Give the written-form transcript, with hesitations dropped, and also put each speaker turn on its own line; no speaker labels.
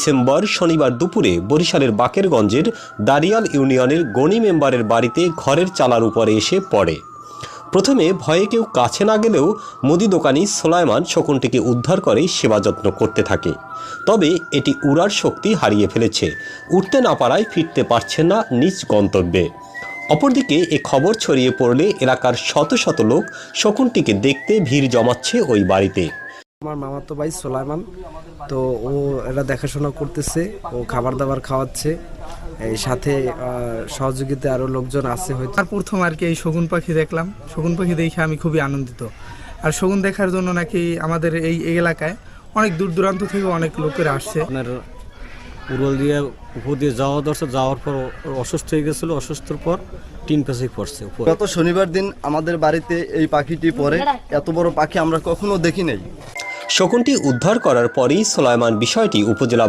December শনিবার দুপুরে বরিশালের বাকেরগঞ্জের দারিয়াল ইউনিয়নের গনি মেম্বারের বাড়িতে ঘরের চালার উপরে এসে পড়ে। প্রথমে ভয়ে কেউ কাছে না গেলেও মুদি দোকানি সোলায়মান শকুনটিকে উদ্ধার করে সেবা যত্ন করতে থাকে। তবে এটি উড়ার শক্তি হারিয়ে ফেলেছে, উঠতে না পারায় ফিরতে পারছে না নিজ গন্তব্যে। অপরদিকে এ খবর ছড়িয়ে পড়লে এলাকার শত শত লোক শকুনটিকে দেখতে ভিড় জমাচ্ছে ওই বাড়িতে।
আমার মামাতো ভাই সোলাইমান, তো ও এটা দেখাশোনা করতেছে, ও খাবার দাবার খাওয়াচ্ছে, এই সাথে সহযোগিতা আরো লোকজন আছে। হয়তো
আর প্রথম আর কি এই শগুন পাখি দেখলাম। শগুন পাখি দেখে আমি খুবই আনন্দিত। আর শগুন দেখার জন্য নাকি আমাদের এই এলাকায় অনেক দূর দূরান্ত থেকে অনেক লোকেরা আসছে।
আপনার উড়ল দিয়ে উপর দিয়ে যাওয়ার পর অসুস্থ হয়ে গেছিলো, অসুস্থর পর টিন পেঁচে পড়ছে।
গত শনিবার দিন আমাদের বাড়িতে এই পাখিটি পড়ে। এত বড় পাখি আমরা কখনো দেখি নাই।
শকুনটি উদ্ধার করার পরই সোলায়মান বিষয়টি উপজেলা